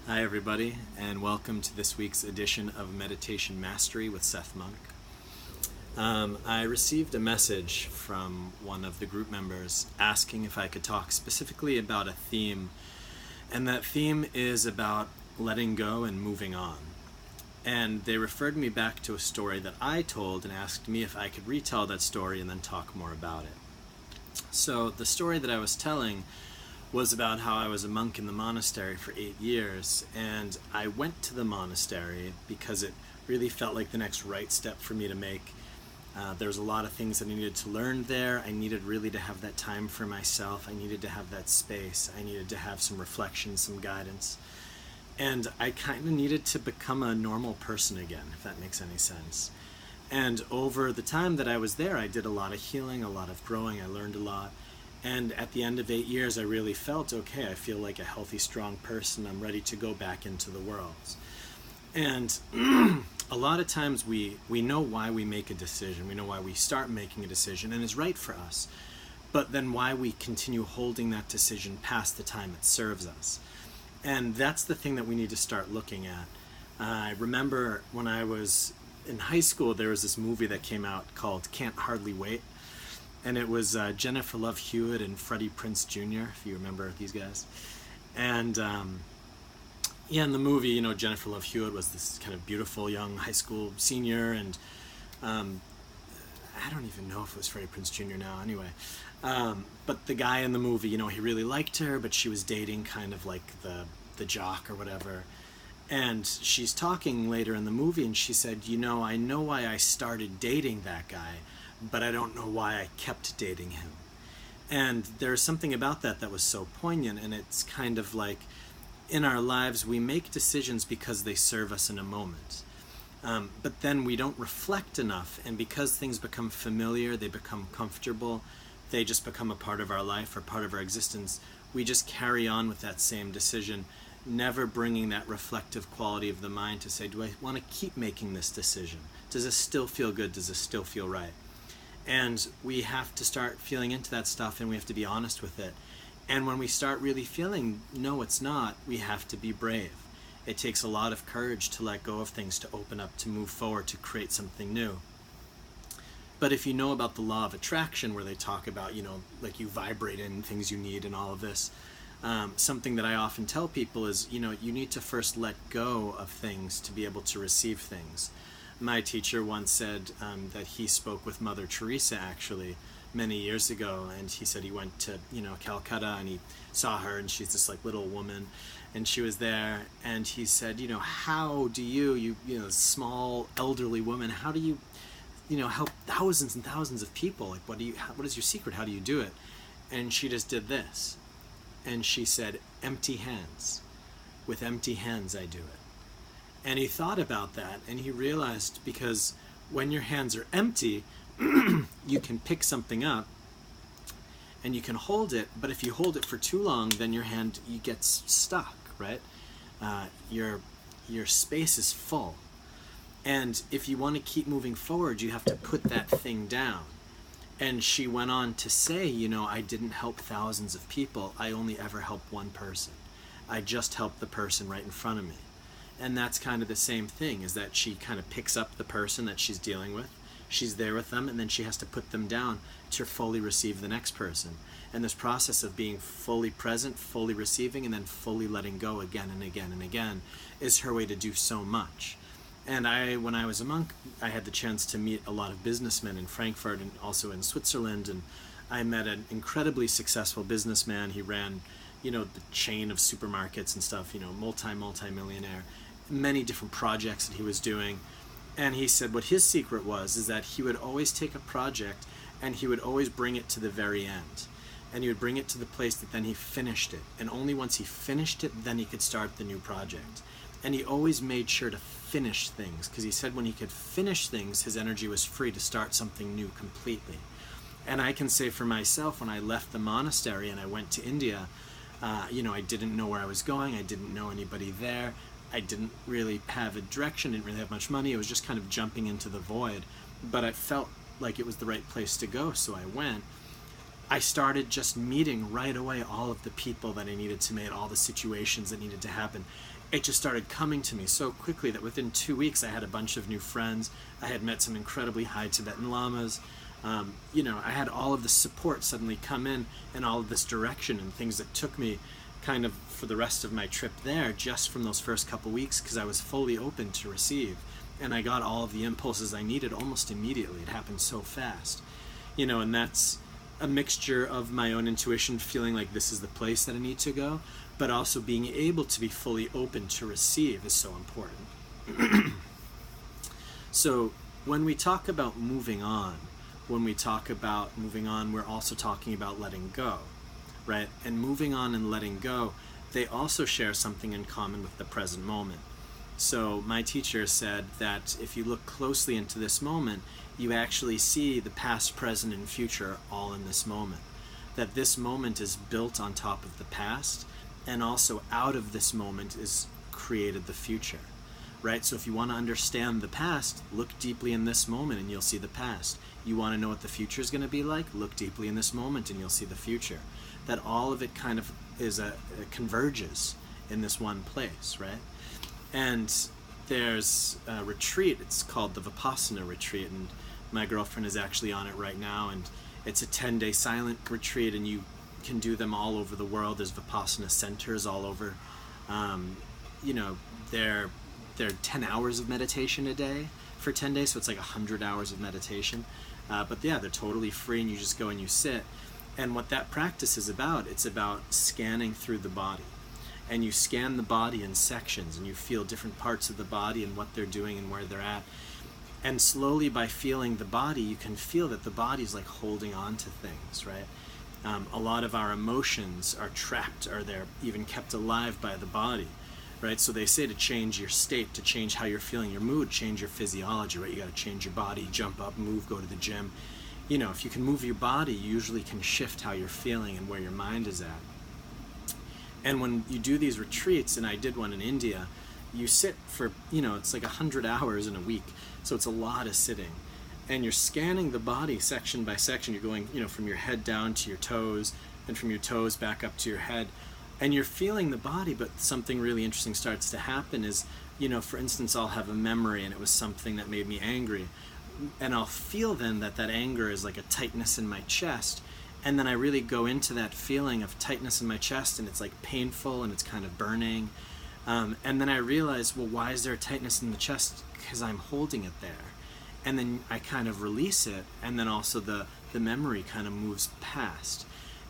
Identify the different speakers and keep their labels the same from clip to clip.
Speaker 1: Hi, everybody, and welcome to this week's edition of Meditation Mastery with Seth Monk. I received a message from one of the group members asking if I could talk specifically about a theme, and that theme is about letting go and moving on. And they referred me back to a story that I told and asked me if I could retell that story and then talk more about it. So the story that I was telling was about how I was a monk in the monastery for 8 years, and I went to the monastery because it really felt like the next right step for me to make. There was a lot of things that I needed to learn there. I needed really to have that time for myself. I needed to have that space. I needed to have some reflection, some guidance. And I kind of needed to become a normal person again, if that makes any sense. And over the time that I was there, I did a lot of healing, a lot of growing. I learned a lot. And at the end of 8 years, I really felt, okay, I feel like a healthy, strong person. I'm ready to go back into the world. And a lot of times we know why we make a decision. We know why we start making a decision, and it's right for us. But then why we continue holding that decision past the time it serves us. And that's the thing that we need to start looking at. I remember when I was in high school, there was this movie that came out called Can't Hardly Wait. And it was Jennifer Love Hewitt and Freddie Prinze Jr., if you remember these guys. And in the movie, Jennifer Love Hewitt was this kind of beautiful young high school senior, and I don't even know if it was Freddie Prinze Jr. now, anyway. But the guy in the movie, he really liked her, but she was dating kind of like the jock or whatever. And she's talking later in the movie, and she said, I know why I started dating that guy, but I don't know why I kept dating him. And there's something about that was so poignant, and it's kind of like in our lives we make decisions because they serve us in a moment. But then we don't reflect enough, and because things become familiar, they become comfortable, they just become a part of our life or part of our existence, we just carry on with that same decision, never bringing that reflective quality of the mind to say, do I want to keep making this decision? Does this still feel good? Does this still feel right? And we have to start feeling into that stuff, and we have to be honest with it. And when we start really feeling, no, it's not, we have to be brave. It takes a lot of courage to let go of things, to open up, to move forward, to create something new. But if you know about the law of attraction, where they talk about, like you vibrate in things you need and all of this, something that I often tell people is, you need to first let go of things to be able to receive things. My teacher once said that he spoke with Mother Teresa actually many years ago, and he said he went to Calcutta, and he saw her, and she's this like little woman, and she was there, and he said, how do you small elderly woman, how do you help thousands and thousands of people? Like what is your secret? How do you do it? And she just did this, and she said, empty hands. With empty hands I do it. And he thought about that, and he realized, because when your hands are empty, you can pick something up and you can hold it, but if you hold it for too long, then your hand gets stuck, right? Your space is full. And if you want to keep moving forward, you have to put that thing down. And she went on to say, I didn't help thousands of people. I only ever helped one person. I just helped the person right in front of me. And that's kind of the same thing, is that she kind of picks up the person that she's dealing with, she's there with them, and then she has to put them down to fully receive the next person. And this process of being fully present, fully receiving, and then fully letting go again and again and again is her way to do so much. And when I was a monk, I had the chance to meet a lot of businessmen in Frankfurt and also in Switzerland, and I met an incredibly successful businessman. He ran, the chain of supermarkets and stuff, multi-millionaire, many different projects that he was doing. And he said what his secret was is that he would always take a project and he would always bring it to the very end. And he would bring it to the place that then he finished it. And only once he finished it, then he could start the new project. And he always made sure to finish things, because he said when he could finish things, his energy was free to start something new completely. And I can say for myself, when I left the monastery and I went to India, I didn't know where I was going. I didn't know anybody there. I didn't really have a direction, didn't really have much money. I was just kind of jumping into the void. But I felt like it was the right place to go, so I went. I started just meeting right away all of the people that I needed to meet, all the situations that needed to happen. It just started coming to me so quickly that within 2 weeks I had a bunch of new friends. I had met some incredibly high Tibetan lamas. I had all of this support suddenly come in, and all of this direction and things that took me kind of for the rest of my trip there, just from those first couple weeks, because I was fully open to receive. And I got all of the impulses I needed almost immediately. It happened so fast. And that's a mixture of my own intuition, feeling like this is the place that I need to go, but also being able to be fully open to receive is so important. So when we talk about moving on, we're also talking about letting go, right? And moving on and letting go, they also share something in common with the present moment. So my teacher said that if you look closely into this moment, you actually see the past, present, and future all in this moment. That this moment is built on top of the past, and also out of this moment is created the future, right? So if you want to understand the past, look deeply in this moment and you'll see the past. You want to know what the future is going to be like? Look deeply in this moment and you'll see the future. That all of it kind of converges in this one place, right? And there's a retreat, it's called the Vipassana retreat, and my girlfriend is actually on it right now, and it's a 10-day silent retreat, and you can do them all over the world. There's Vipassana centers all over. They're 10 hours of meditation a day for 10 days, so it's like 100 hours of meditation. But yeah, they're totally free, and you just go and you sit. And what that practice is about, it's about scanning through the body. And you scan the body in sections, and you feel different parts of the body and what they're doing and where they're at. And slowly, by feeling the body, you can feel that the body's like holding on to things, right? A lot of our emotions are trapped, or they're even kept alive by the body, right? So they say to change your state, to change how you're feeling your mood, change your physiology, right? You got to change your body, jump up, move, go to the gym. If you can move your body, you usually can shift how you're feeling and where your mind is at. And when you do these retreats, and I did one in India, you sit for, it's like 100 hours in a week. So it's a lot of sitting. And you're scanning the body section by section. You're going, from your head down to your toes, and from your toes back up to your head. And you're feeling the body, but something really interesting starts to happen is, for instance, I'll have a memory, and it was something that made me angry. And I'll feel then that anger is like a tightness in my chest. And then I really go into that feeling of tightness in my chest, and it's like painful and it's kind of burning. And then I realize, well, why is there a tightness in the chest? Because I'm holding it there. And then I kind of release it, and then also the memory kind of moves past.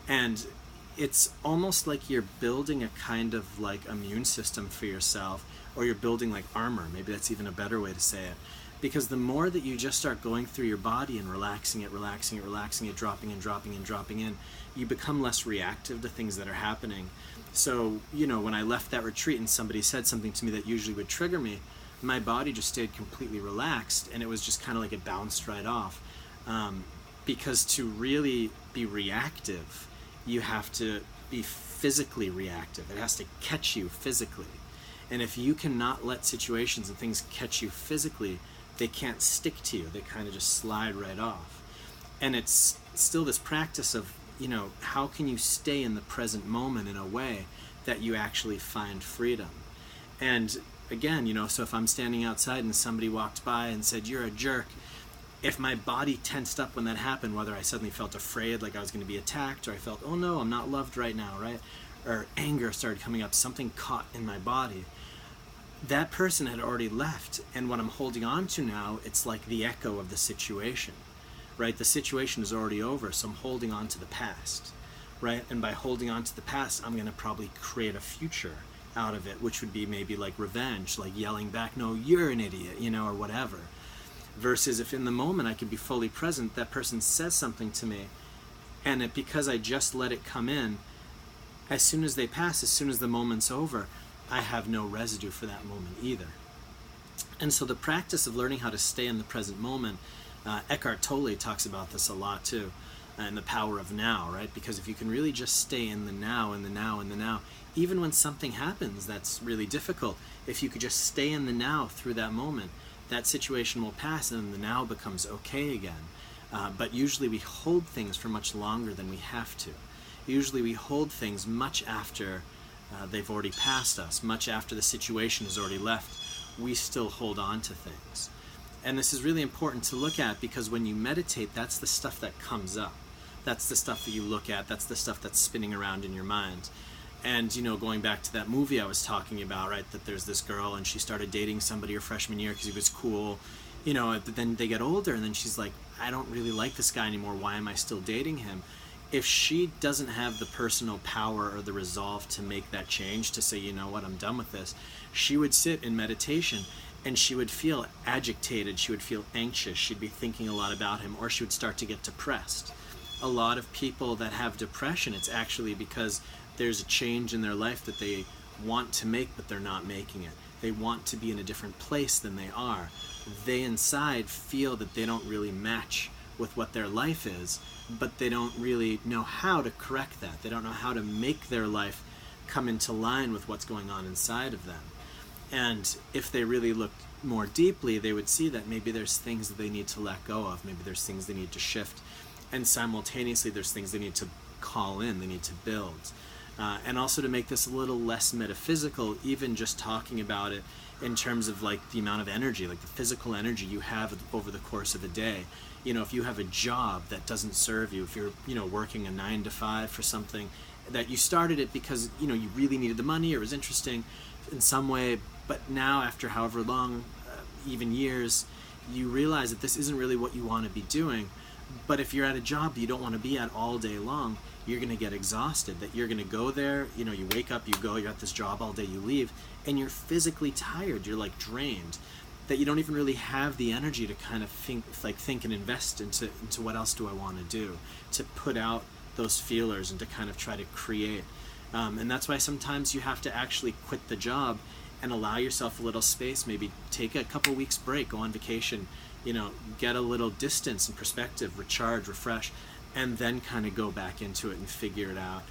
Speaker 1: And it's almost like you're building a kind of like immune system for yourself, or you're building like armor. Maybe that's even a better way to say it. Because the more that you just start going through your body and relaxing it, dropping in, you become less reactive to things that are happening. So, when I left that retreat and somebody said something to me that usually would trigger me, my body just stayed completely relaxed, and it was just kind of like it bounced right off. Because to really be reactive, you have to be physically reactive. It has to catch you physically. And if you cannot let situations and things catch you physically, they can't stick to you. They kind of just slide right off. And it's still this practice of, how can you stay in the present moment in a way that you actually find freedom? And again, so if I'm standing outside and somebody walked by and said, "You're a jerk," if my body tensed up when that happened, whether I suddenly felt afraid, like I was going to be attacked, or I felt, "Oh no, I'm not loved right now," right? Or anger started coming up, something caught in my body. That person had already left, and what I'm holding on to now, it's like the echo of the situation, right? The situation is already over, so I'm holding on to the past, right? And by holding on to the past, I'm going to probably create a future out of it, which would be maybe like revenge, like yelling back, "No, you're an idiot," or whatever. Versus if in the moment I could be fully present, that person says something to me, and because I just let it come in, as soon as they pass, as soon as the moment's over, I have no residue for that moment either. And so the practice of learning how to stay in the present moment, Eckhart Tolle talks about this a lot too, and the power of now, right? Because if you can really just stay in the now, even when something happens that's really difficult, if you could just stay in the now through that moment, that situation will pass, and the now becomes okay again. But usually we hold things for much longer than we have to. Usually we hold things much after they've already passed us, much after the situation has already left. We still hold on to things. And this is really important to look at, because when you meditate, that's the stuff that comes up. That's the stuff that you look at. That's the stuff that's spinning around in your mind. And, going back to that movie I was talking about, right, that there's this girl and she started dating somebody her freshman year because he was cool, but then they get older and then she's like, I don't really like this guy anymore. Why am I still dating him? If she doesn't have the personal power or the resolve to make that change, to say, you know what, I'm done with this, she would sit in meditation and she would feel agitated, she would feel anxious, she'd be thinking a lot about him, or she would start to get depressed. A lot of people that have depression, it's actually because there's a change in their life that they want to make, but they're not making it. They want to be in a different place than they are. They inside feel that they don't really match with what their life is, but they don't really know how to correct that. They don't know how to make their life come into line with what's going on inside of them. And if they really looked more deeply, they would see that maybe there's things that they need to let go of. Maybe there's things they need to shift. And simultaneously, there's things they need to call in, they need to build. And also, to make this a little less metaphysical, even just talking about it in terms of like the amount of energy, like the physical energy you have over the course of a day. If you have a job that doesn't serve you, if you're, working a 9 to 5 for something, that you started it because, you really needed the money, or it was interesting in some way, but now after however long, even years, you realize that this isn't really what you want to be doing. But if you're at a job that you don't want to be at all day long, you're going to get exhausted, that you're going to go there, you wake up, you go, you're at this job all day, you leave, and you're physically tired, you're like drained, that you don't even really have the energy to kind of think and invest into what else do I want to do, to put out those feelers and to kind of try to create. And that's why sometimes you have to actually quit the job and allow yourself a little space, maybe take a couple weeks break, go on vacation, get a little distance and perspective, recharge, refresh, and then kind of go back into it and figure it out.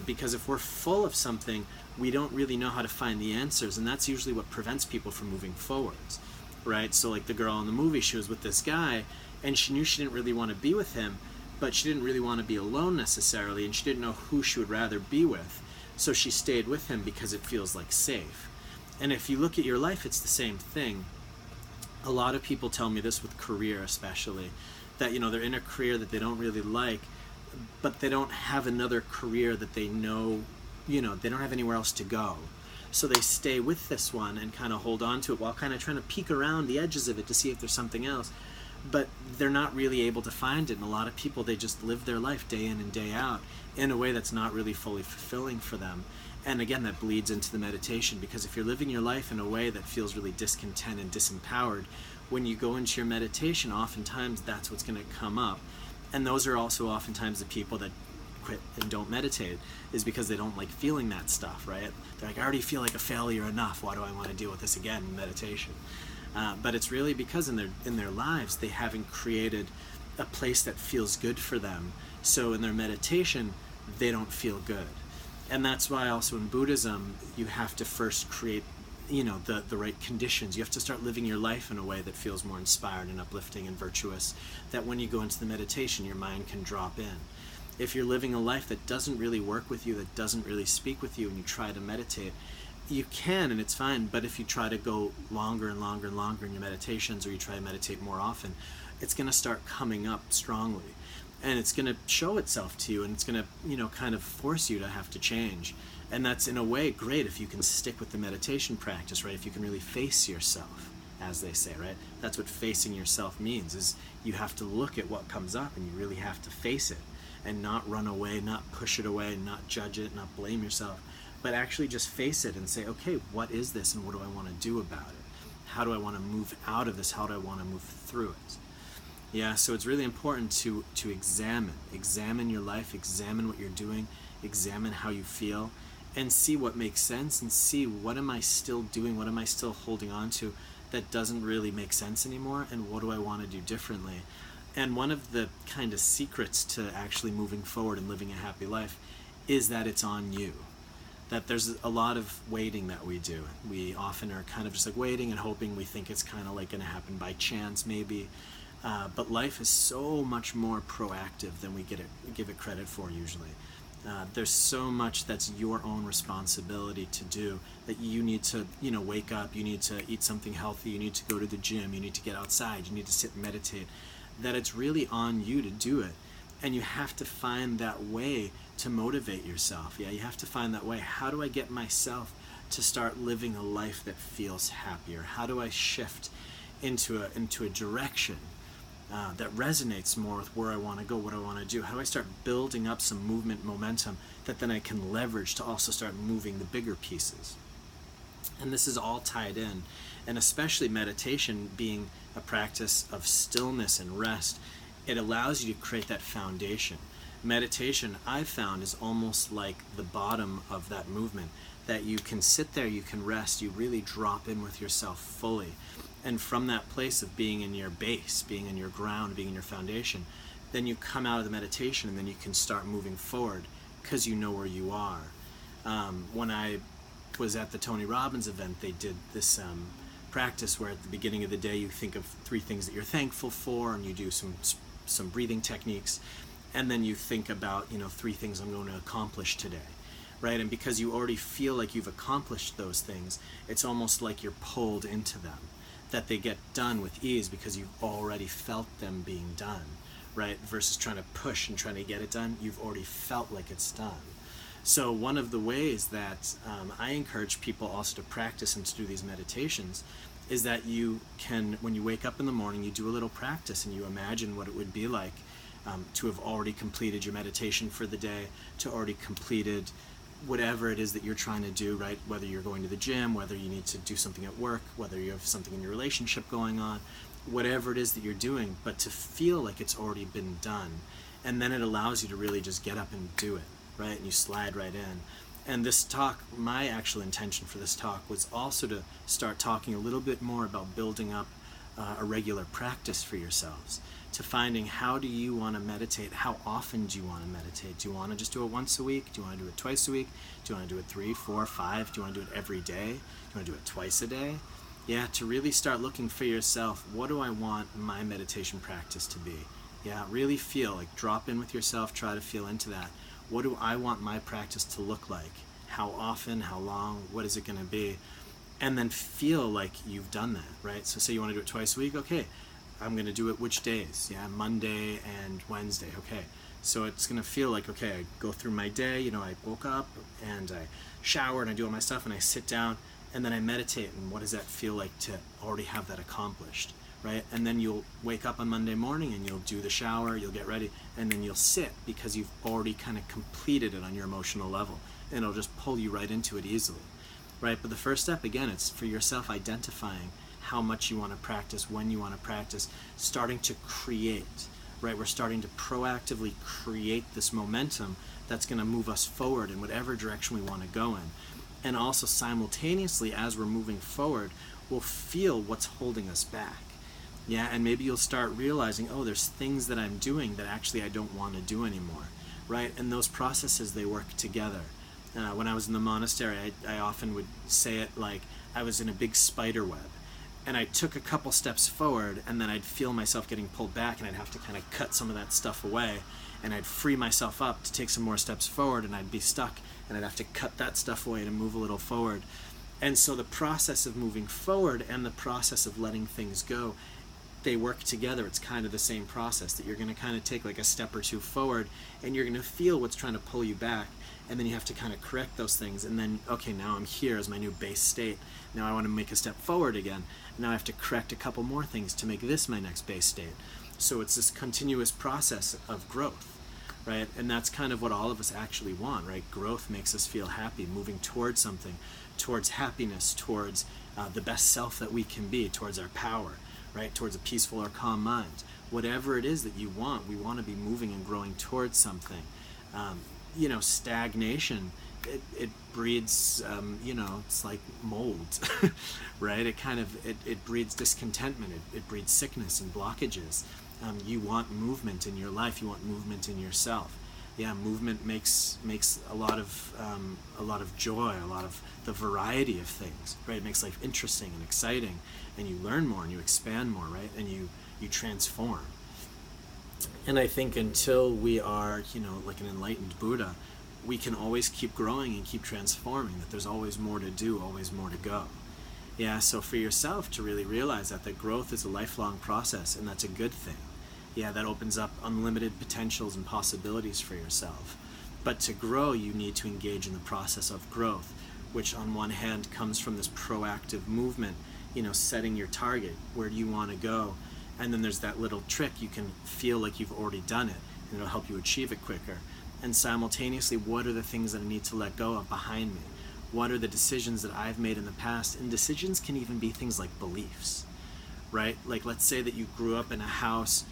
Speaker 1: Because if we're full of something, we don't really know how to find the answers, and that's usually what prevents people from moving forwards, right? So like the girl in the movie, she was with this guy, and she knew she didn't really want to be with him, but she didn't really want to be alone necessarily, and she didn't know who she would rather be with. So she stayed with him because it feels like safe. And if you look at your life, it's the same thing. A lot of people tell me this with career especially, that they're in a career that they don't really like, but they don't have another career that they know, they don't have anywhere else to go. So they stay with this one and kind of hold on to it while kind of trying to peek around the edges of it to see if there's something else. But they're not really able to find it. And a lot of people, they just live their life day in and day out in a way that's not really fully fulfilling for them. And again, that bleeds into the meditation, because if you're living your life in a way that feels really discontent and disempowered, when you go into your meditation, oftentimes that's what's going to come up. And those are also oftentimes the people that quit and don't meditate, is because they don't like feeling that stuff, right? They're like, I already feel like a failure enough. Why do I want to deal with this again in meditation? But it's really because in their lives, they haven't created a place that feels good for them. So in their meditation, they don't feel good. And that's why also in Buddhism, you have to first create, the right conditions. You have to start living your life in a way that feels more inspired and uplifting and virtuous, that when you go into the meditation, your mind can drop in. If you're living a life that doesn't really work with you, that doesn't really speak with you, and you try to meditate, you can, and it's fine. But if you try to go longer and longer and longer in your meditations, or you try to meditate more often, it's going to start coming up strongly. And it's going to show itself to you, and it's going to, kind of force you to have to change. And that's, in a way, great if you can stick with the meditation practice, right? If you can really face yourself, as they say, right? That's what facing yourself means, is you have to look at what comes up, and you really have to face it, and not run away, not push it away, not judge it, not blame yourself, but actually just face it and say, okay, what is this, and what do I want to do about it? How do I want to move out of this? How do I want to move through it? Yeah, so it's really important to examine your life, examine what you're doing, examine how you feel, and see what makes sense, and see what am I still doing, what am I still holding on to that doesn't really make sense anymore, and what do I want to do differently. And one of the kind of secrets to actually moving forward and living a happy life is that it's on you. That there's a lot of waiting that we do. We often are kind of just like waiting and hoping. We think it's kind of like going to happen by chance maybe. But life is so much more proactive than we give it credit for usually. There's so much that's your own responsibility to do, that you need to, wake up, you need to eat something healthy, you need to go to the gym, you need to get outside, you need to sit and meditate, that it's really on you to do it. And you have to find that way to motivate yourself. Yeah, you have to find that way. How do I get myself to start living a life that feels happier? How do I shift into a direction that resonates more with where I want to go, what I want to do? How do I start building up some movement momentum that then I can leverage to also start moving the bigger pieces? And this is all tied in, and especially meditation being a practice of stillness and rest, it allows you to create that foundation. Meditation, I've found, is almost like the bottom of that movement, that you can sit there, you can rest, you really drop in with yourself fully. And from that place of being in your base, being in your ground, being in your foundation, then you come out of the meditation and then you can start moving forward because you know where you are. When I was at the Tony Robbins event, they did this practice where at the beginning of the day you think of 3 things that you're thankful for, and you do some breathing techniques, and then you think about 3 things I'm going to accomplish today, right? And because you already feel like you've accomplished those things, it's almost like you're pulled into them, that they get done with ease because you've already felt them being done, right? Versus trying to push and trying to get it done, you've already felt like it's done. So one of the ways that I encourage people also to practice and to do these meditations is that you can, when you wake up in the morning, you do a little practice and you imagine what it would be like to have already completed your meditation for the day, to already completed whatever it is that you're trying to do, right? Whether you're going to the gym, whether you need to do something at work, whether you have something in your relationship going on, whatever it is that you're doing, but to feel like it's already been done. And then it allows you to really just get up and do it, right? And you slide right in. And this talk, my actual intention for this talk was also to start talking a little bit more about building up a regular practice for yourselves, to finding how do you want to meditate, how often do you want to meditate? Do you want to just do it once a week? Do you want to do it twice a week? Do you want to do it 3, 4, 5? Do you want to do it every day? Do you want to do it twice a day? Yeah, to really start looking for yourself, what do I want my meditation practice to be? Yeah, really feel, like drop in with yourself, try to feel into that. What do I want my practice to look like? How often, how long, what is it going to be? And then feel like you've done that, right? So say you want to do it twice a week, okay, I'm going to do it which days? Yeah, Monday and Wednesday, okay. So it's going to feel like, okay, I go through my day, I woke up and I shower and I do all my stuff and I sit down and then I meditate, and what does that feel like to already have that accomplished, right? And then you'll wake up on Monday morning and you'll do the shower, you'll get ready, and then you'll sit because you've already kind of completed it on your emotional level, and it'll just pull you right into it easily, right? But the first step, again, it's for yourself identifying how much you want to practice, when you want to practice, starting to create, right? We're starting to proactively create this momentum that's going to move us forward in whatever direction we want to go in. And also simultaneously, as we're moving forward, we'll feel what's holding us back. Yeah, and maybe you'll start realizing, oh, there's things that I'm doing that actually I don't want to do anymore, right? And those processes, they work together. When I was in the monastery, I often would say it like I was in a big spider web. And I took a couple steps forward, and then I'd feel myself getting pulled back, and I'd have to kind of cut some of that stuff away, and I'd free myself up to take some more steps forward, and I'd be stuck, and I'd have to cut that stuff away to move a little forward. And so the process of moving forward and the process of letting things go, they work together. It's kind of the same process, that you're going to kind of take like a step or two forward, and you're going to feel what's trying to pull you back, and then you have to kind of correct those things, and then, okay, now I'm here as my new base state. Now I want to make a step forward again. Now I have to correct a couple more things to make this my next base state. So it's this continuous process of growth, right? And that's kind of what all of us actually want, right? Growth makes us feel happy, moving towards something, towards happiness, towards the best self that we can be, towards our power, right? Towards a peaceful or calm mind. Whatever it is that you want, we want to be moving and growing towards something. Stagnation, it breeds, it's like mold, right? It breeds discontentment, it breeds sickness and blockages. You want movement in your life, you want movement in yourself. Yeah, movement makes a lot of joy, a lot of the variety of things, right? It makes life interesting and exciting, and you learn more and you expand more, right? And you transform. And I think until we are, like an enlightened Buddha, we can always keep growing and keep transforming, that there's always more to do, always more to go. Yeah, so for yourself to really realize that growth is a lifelong process, and that's a good thing. Yeah, that opens up unlimited potentials and possibilities for yourself. But to grow, you need to engage in the process of growth, which on one hand comes from this proactive movement, setting your target. Where do you want to go? And then there's that little trick. You can feel like you've already done it, and it'll help you achieve it quicker. And simultaneously, what are the things that I need to let go of behind me? What are the decisions that I've made in the past? And decisions can even be things like beliefs, right? Like, let's say that you grew up in a house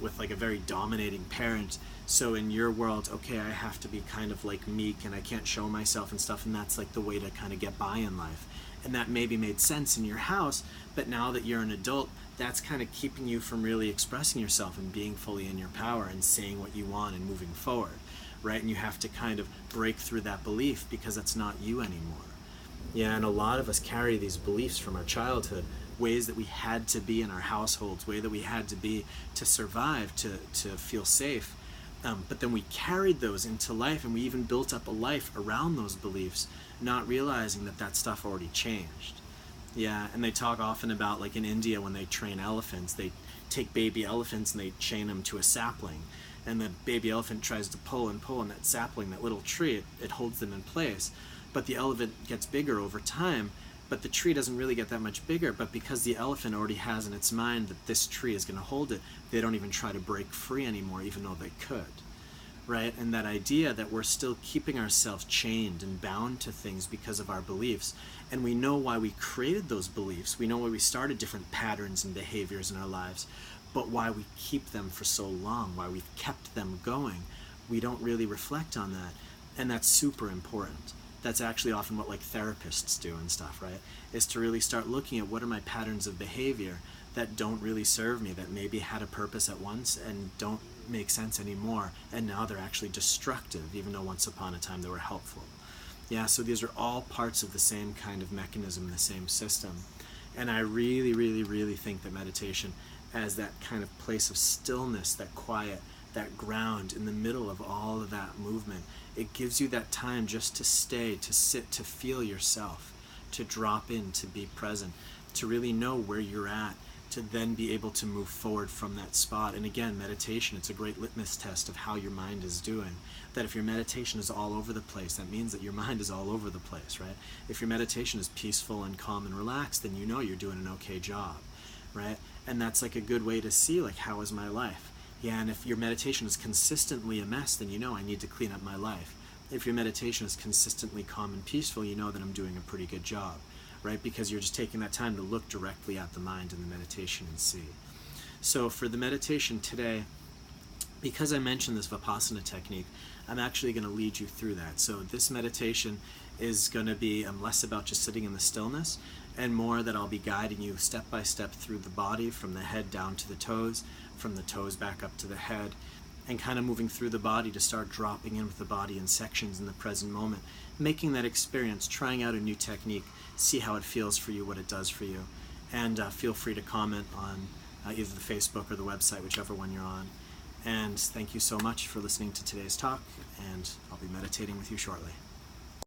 Speaker 1: with like a very dominating parent. So in your world, okay, I have to be kind of like meek and I can't show myself and stuff, and that's like the way to kind of get by in life. And that maybe made sense in your house, but now that you're an adult, that's kind of keeping you from really expressing yourself and being fully in your power and saying what you want and moving forward, right? And you have to kind of break through that belief because that's not you anymore. Yeah, and a lot of us carry these beliefs from our childhood, ways that we had to be in our households, way that we had to be to survive, to feel safe. But then we carried those into life, and we even built up a life around those beliefs, not realizing that stuff already changed. Yeah, and they talk often about, like in India, when they train elephants, they take baby elephants and they chain them to a sapling. And the baby elephant tries to pull and pull on that sapling, that little tree, it holds them in place. But the elephant gets bigger over time, but the tree doesn't really get that much bigger. But because the elephant already has in its mind that this tree is going to hold it, they don't even try to break free anymore, even though they could. Right? And that idea that we're still keeping ourselves chained and bound to things because of our beliefs. And we know why we created those beliefs. We know why we started different patterns and behaviors in our lives. But why we keep them for so long, why we've kept them going, we don't really reflect on that. And that's super important. That's actually often what like therapists do and stuff, right? Is to really start looking at what are my patterns of behavior that don't really serve me, that maybe had a purpose at once and don't make sense anymore, and now they're actually destructive, even though once upon a time they were helpful. Yeah, so these are all parts of the same kind of mechanism, the same system. And I really, really, really think that meditation as that kind of place of stillness, that quiet, that ground in the middle of all of that movement, it gives you that time just to stay, to sit, to feel yourself, to drop in, to be present, to really know where you're at, to then be able to move forward from that spot. And again, meditation, it's a great litmus test of how your mind is doing. That if your meditation is all over the place, that means that your mind is all over the place, right? If your meditation is peaceful and calm and relaxed, then you know you're doing an okay job, right? And that's like a good way to see, like, how is my life? Yeah, and if your meditation is consistently a mess, then you know I need to clean up my life. If your meditation is consistently calm and peaceful, you know that I'm doing a pretty good job, right? Because you're just taking that time to look directly at the mind in the meditation and see. So for the meditation today, because I mentioned this Vipassana technique, I'm actually going to lead you through that. So this meditation is going to be less about just sitting in the stillness, and more that I'll be guiding you step by step through the body, from the head down to the toes, from the toes back up to the head, and kind of moving through the body to start dropping in with the body in sections in the present moment, making that experience, trying out a new technique, see how it feels for you, what it does for you. And feel free to comment on either the Facebook or the website, whichever one you're on. And thank you so much for listening to today's talk, and I'll be meditating with you shortly.